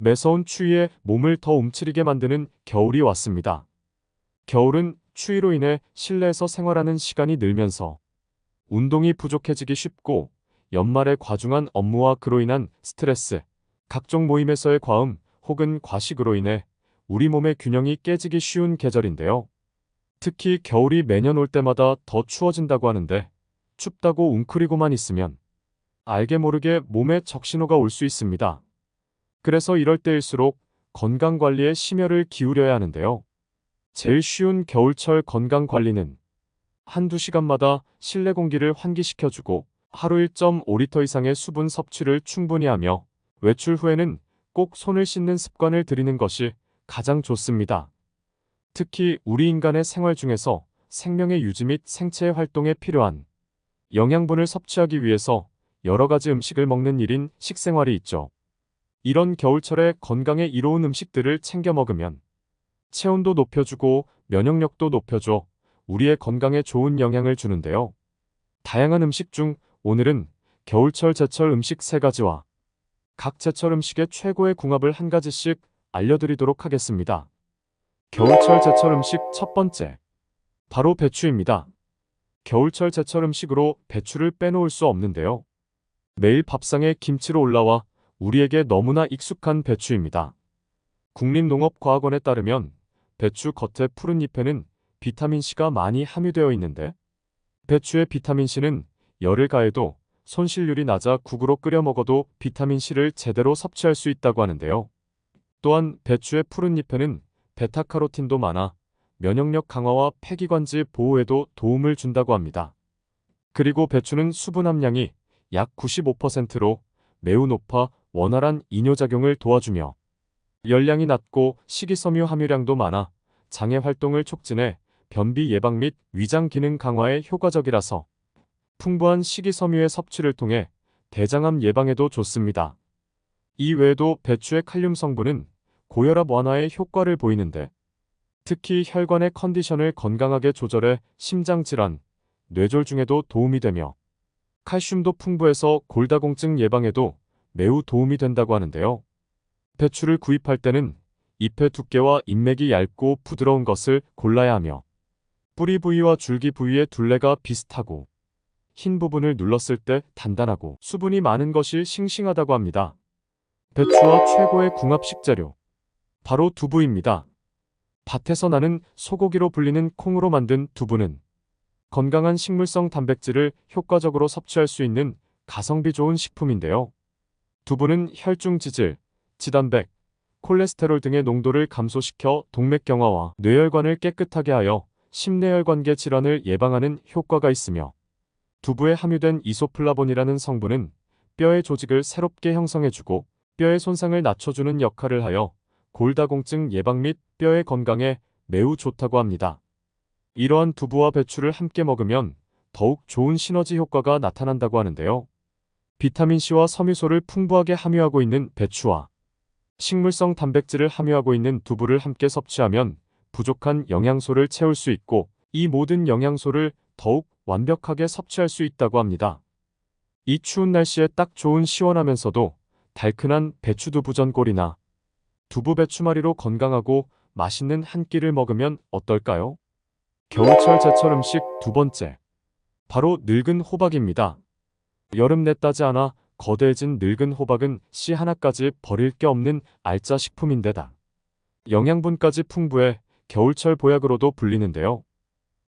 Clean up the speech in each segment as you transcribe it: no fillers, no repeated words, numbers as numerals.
매서운 추위에 몸을 더 움츠리게 만드는 겨울이 왔습니다. 겨울은 추위로 인해 실내에서 생활하는 시간이 늘면서 운동이 부족해지기 쉽고 연말에 과중한 업무와 그로 인한 스트레스, 각종 모임에서의 과음 혹은 과식으로 인해 우리 몸의 균형이 깨지기 쉬운 계절인데요. 특히 겨울이 매년 올 때마다 더 추워진다고 하는데 춥다고 웅크리고만 있으면 알게 모르게 몸에 적신호가 올 수 있습니다. 그래서 이럴 때일수록 건강관리에 심혈을 기울여야 하는데요. 제일 쉬운 겨울철 건강관리는 한두 시간마다 실내 공기를 환기시켜주고 하루 1.5리터 이상의 수분 섭취를 충분히 하며 외출 후에는 꼭 손을 씻는 습관을 들이는 것이 가장 좋습니다. 특히 우리 인간의 생활 중에서 생명의 유지 및 생체 활동에 필요한 영양분을 섭취하기 위해서 여러 가지 음식을 먹는 일인 식생활이 있죠. 이런 겨울철에 건강에 이로운 음식들을 챙겨 먹으면 체온도 높여주고 면역력도 높여줘 우리의 건강에 좋은 영향을 주는데요. 다양한 음식 중 오늘은 겨울철 제철 음식 3가지와 각 제철 음식의 최고의 궁합을 한 가지씩 알려드리도록 하겠습니다. 겨울철 제철 음식 첫 번째, 바로 배추입니다. 겨울철 제철 음식으로 배추를 빼놓을 수 없는데요. 매일 밥상에 김치로 올라와 우리에게 너무나 익숙한 배추입니다. 국립농업과학원에 따르면 배추 겉의 푸른 잎에는 비타민C가 많이 함유되어 있는데 배추의 비타민C는 열을 가해도 손실률이 낮아 국으로 끓여 먹어도 비타민C를 제대로 섭취할 수 있다고 하는데요. 또한 배추의 푸른 잎에는 베타카로틴도 많아 면역력 강화와 폐기관지 보호에도 도움을 준다고 합니다. 그리고 배추는 수분 함량이 약 95%로 매우 높아 원활한 이뇨작용을 도와주며 열량이 낮고 식이섬유 함유량도 많아 장의 활동을 촉진해 변비 예방 및 위장 기능 강화에 효과적이라서 풍부한 식이섬유의 섭취를 통해 대장암 예방에도 좋습니다. 이 외에도 배추의 칼륨 성분은 고혈압 완화에 효과를 보이는데 특히 혈관의 컨디션을 건강하게 조절해 심장질환, 뇌졸중에도 도움이 되며 칼슘도 풍부해서 골다공증 예방에도 매우 도움이 된다고 하는데요. 배추를 구입할 때는 잎의 두께와 잎맥이 얇고 부드러운 것을 골라야 하며 뿌리 부위와 줄기 부위의 둘레가 비슷하고 흰 부분을 눌렀을 때 단단하고 수분이 많은 것이 싱싱하다고 합니다. 배추와 최고의 궁합 식재료, 바로 두부입니다. 밭에서 나는 소고기로 불리는 콩으로 만든 두부는 건강한 식물성 단백질을 효과적으로 섭취할 수 있는 가성비 좋은 식품인데요. 두부는 혈중 지질, 지단백, 콜레스테롤 등의 농도를 감소시켜 동맥경화와 뇌혈관을 깨끗하게 하여 심내혈관계 질환을 예방하는 효과가 있으며 두부에 함유된 이소플라본이라는 성분은 뼈의 조직을 새롭게 형성해주고 뼈의 손상을 낮춰주는 역할을 하여 골다공증 예방 및 뼈의 건강에 매우 좋다고 합니다. 이러한 두부와 배추를 함께 먹으면 더욱 좋은 시너지 효과가 나타난다고 하는데요. 비타민C와 섬유소를 풍부하게 함유하고 있는 배추와 식물성 단백질을 함유하고 있는 두부를 함께 섭취하면 부족한 영양소를 채울 수 있고 이 모든 영양소를 더욱 완벽하게 섭취할 수 있다고 합니다. 이 추운 날씨에 딱 좋은 시원하면서도 달큰한 배추두부전골이나 두부 배추말이로 건강하고 맛있는 한 끼를 먹으면 어떨까요? 겨울철 제철 음식 두 번째, 바로 늙은 호박입니다. 여름 냈다지 않아 거대해진 늙은 호박은 씨 하나까지 버릴 게 없는 알짜 식품인데다 영양분까지 풍부해 겨울철 보약으로도 불리는데요.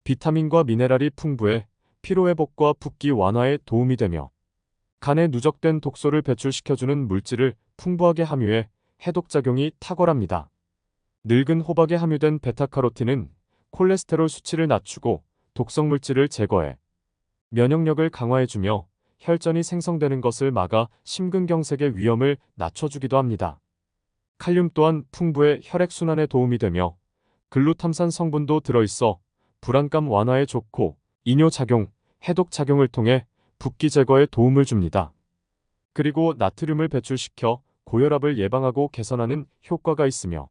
비타민과 미네랄이 풍부해 피로회복과 붓기 완화에 도움이 되며 간에 누적된 독소를 배출시켜주는 물질을 풍부하게 함유해 해독작용이 탁월합니다. 늙은 호박에 함유된 베타카로틴은 콜레스테롤 수치를 낮추고 독성물질을 제거해 면역력을 강화해주며 혈전이 생성되는 것을 막아 심근경색의 위험을 낮춰주기도 합니다. 칼륨 또한 풍부해 혈액순환에 도움이 되며 글루탐산 성분도 들어있어 불안감 완화에 좋고 이뇨작용, 해독작용을 통해 붓기 제거에 도움을 줍니다. 그리고 나트륨을 배출시켜 고혈압을 예방하고 개선하는 효과가 있으며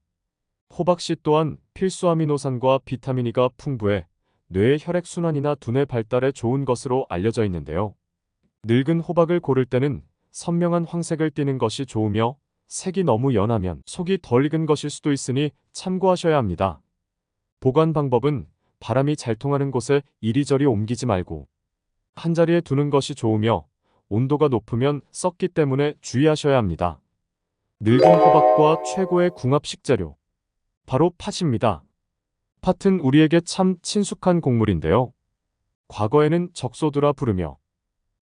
호박씨 또한 필수 아미노산과 비타민 E가 풍부해 뇌의 혈액순환이나 두뇌 발달에 좋은 것으로 알려져 있는데요. 늙은 호박을 고를 때는 선명한 황색을 띠는 것이 좋으며 색이 너무 연하면 속이 덜 익은 것일 수도 있으니 참고하셔야 합니다. 보관 방법은 바람이 잘 통하는 곳에 이리저리 옮기지 말고 한자리에 두는 것이 좋으며 온도가 높으면 썩기 때문에 주의하셔야 합니다. 늙은 호박과 최고의 궁합 식재료. 바로 팥입니다. 팥은 우리에게 참 친숙한 곡물인데요. 과거에는 적소두라 부르며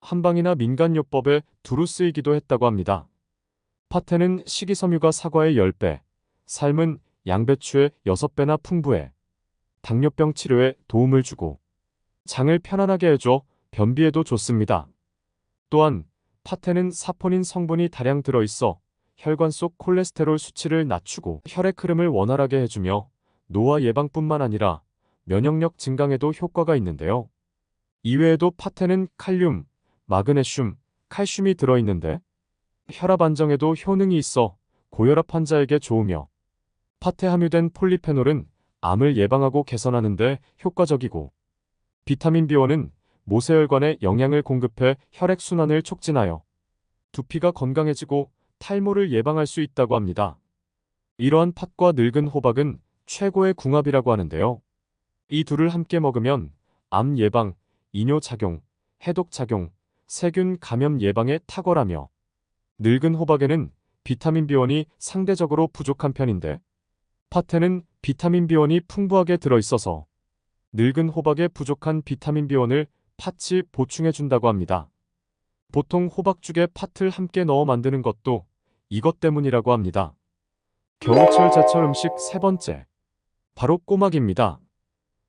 한방이나 민간요법에 두루 쓰이기도 했다고 합니다. 팥에는 식이섬유가 사과의 10배, 삶은 양배추의 6배나 풍부해 당뇨병 치료에 도움을 주고 장을 편안하게 해줘 변비에도 좋습니다. 또한 팥에는 사포닌 성분이 다량 들어있어 혈관 속 콜레스테롤 수치를 낮추고 혈액 흐름을 원활하게 해주며 노화 예방뿐만 아니라 면역력 증강에도 효과가 있는데요. 이외에도 팥에는 칼륨, 마그네슘, 칼슘이 들어있는데 혈압 안정에도 효능이 있어 고혈압 환자에게 좋으며 팥에 함유된 폴리페놀은 암을 예방하고 개선하는 데 효과적이고 비타민 B1은 모세혈관에 영양을 공급해 혈액순환을 촉진하여 두피가 건강해지고 탈모를 예방할 수 있다고 합니다. 이러한 팥과 늙은 호박은 최고의 궁합이라고 하는데요. 이 둘을 함께 먹으면 암 예방, 이뇨작용, 해독작용, 세균 감염 예방에 탁월하며 늙은 호박에는 비타민 B1이 상대적으로 부족한 편인데 팥에는 비타민 B1이 풍부하게 들어있어서 늙은 호박에 부족한 비타민 B1을 팥이 보충해준다고 합니다. 보통 호박죽에 팥을 함께 넣어 만드는 것도 이것 때문이라고 합니다. 겨울철 제철 음식 세 번째. 바로 꼬막입니다.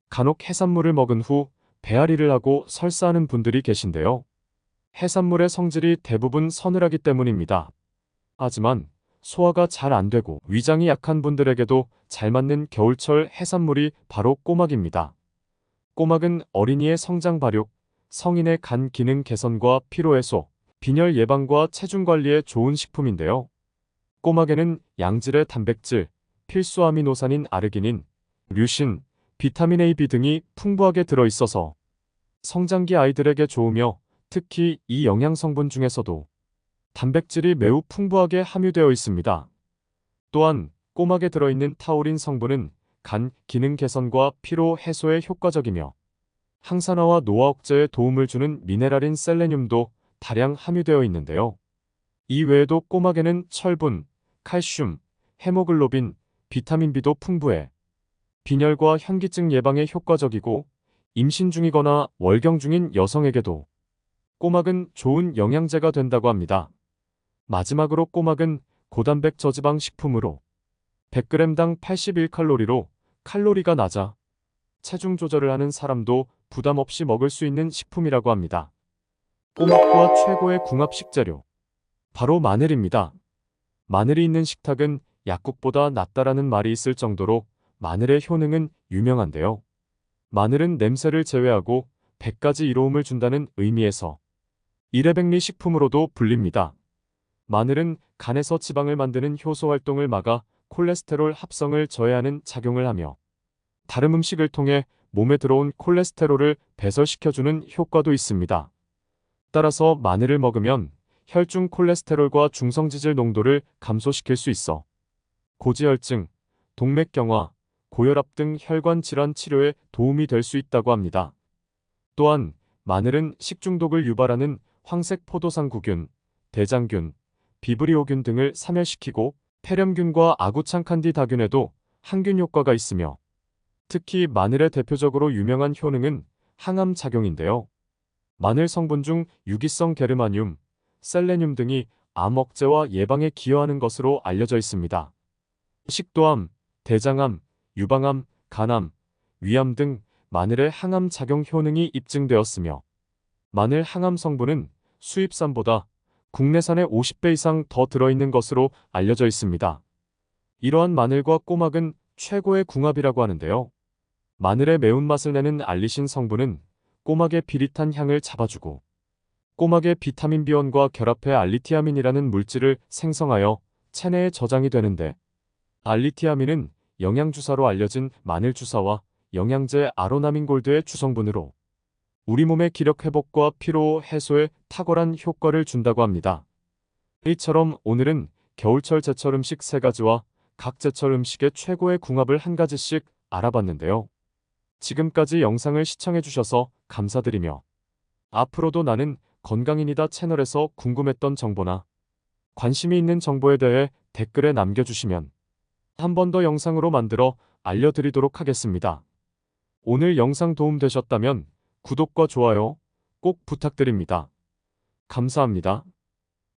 간혹 해산물을 먹은 후 배앓이를 하고 설사하는 분들이 계신데요. 해산물의 성질이 대부분 서늘하기 때문입니다. 하지만 소화가 잘 안 되고 위장이 약한 분들에게도 잘 맞는 겨울철 해산물이 바로 꼬막입니다. 꼬막은 어린이의 성장 발육, 성인의 간 기능 개선과 피로 해소, 빈혈 예방과 체중 관리에 좋은 식품인데요. 꼬막에는 양질의 단백질, 필수 아미노산인 아르기닌, 류신, 비타민 A, B 등이 풍부하게 들어있어서 성장기 아이들에게 좋으며 특히 이 영양성분 중에서도 단백질이 매우 풍부하게 함유되어 있습니다. 또한 꼬막에 들어있는 타우린 성분은 간 기능 개선과 피로 해소에 효과적이며 항산화와 노화 억제에 도움을 주는 미네랄인 셀레늄도 다량 함유되어 있는데요. 이 외에도 꼬막에는 철분, 칼슘, 헤모글로빈, 비타민 B도 풍부해 빈혈과 현기증 예방에 효과적이고 임신 중이거나 월경 중인 여성에게도 꼬막은 좋은 영양제가 된다고 합니다. 마지막으로 꼬막은 고단백 저지방 식품으로 100g당 81칼로리로 칼로리가 낮아 체중 조절을 하는 사람도 부담 없이 먹을 수 있는 식품이라고 합니다. 꼬막과 최고의 궁합 식재료. 바로 마늘입니다. 마늘이 있는 식탁은 약국보다 낫다라는 말이 있을 정도로 마늘의 효능은 유명한데요. 마늘은 냄새를 제외하고 100가지 이로움을 준다는 의미에서 일회백리 식품으로도 불립니다. 마늘은 간에서 지방을 만드는 효소 활동을 막아 콜레스테롤 합성을 저해하는 작용을 하며 다른 음식을 통해 몸에 들어온 콜레스테롤을 배설시켜주는 효과도 있습니다. 따라서 마늘을 먹으면 혈중 콜레스테롤과 중성지질 농도를 감소시킬 수 있어 고지혈증, 동맥경화, 고혈압 등 혈관 질환 치료에 도움이 될 수 있다고 합니다. 또한 마늘은 식중독을 유발하는 황색 포도상구균, 대장균, 비브리오균 등을 사멸시키고 폐렴균과 아구창 칸디다균에도 항균 효과가 있으며 특히 마늘의 대표적으로 유명한 효능은 항암 작용인데요. 마늘 성분 중 유기성 게르마늄, 셀레늄 등이 암 억제와 예방에 기여하는 것으로 알려져 있습니다. 식도암, 대장암, 유방암, 간암, 위암 등 마늘의 항암 작용 효능이 입증되었으며 마늘 항암 성분은 수입산보다 국내산의 50배 이상 더 들어있는 것으로 알려져 있습니다. 이러한 마늘과 꼬막은 최고의 궁합이라고 하는데요. 마늘의 매운맛을 내는 알리신 성분은 꼬막의 비릿한 향을 잡아주고 꼬막의 비타민 B1과 결합해 알리티아민이라는 물질을 생성하여 체내에 저장이 되는데 알리티아민은 영양주사로 알려진 마늘주사와 영양제 아로나민골드의 주성분으로 우리 몸의 기력 회복과 피로 해소에 탁월한 효과를 준다고 합니다. 이처럼 오늘은 겨울철 제철 음식 3가지와 각 제철 음식의 최고의 궁합을 한 가지씩 알아봤는데요. 지금까지 영상을 시청해주셔서 감사드리며 앞으로도 나는 건강인이다 채널에서 궁금했던 정보나 관심이 있는 정보에 대해 댓글에 남겨주시면 한 번 더 영상으로 만들어 알려드리도록 하겠습니다. 오늘 영상 도움되셨다면 구독과 좋아요 꼭 부탁드립니다. 감사합니다.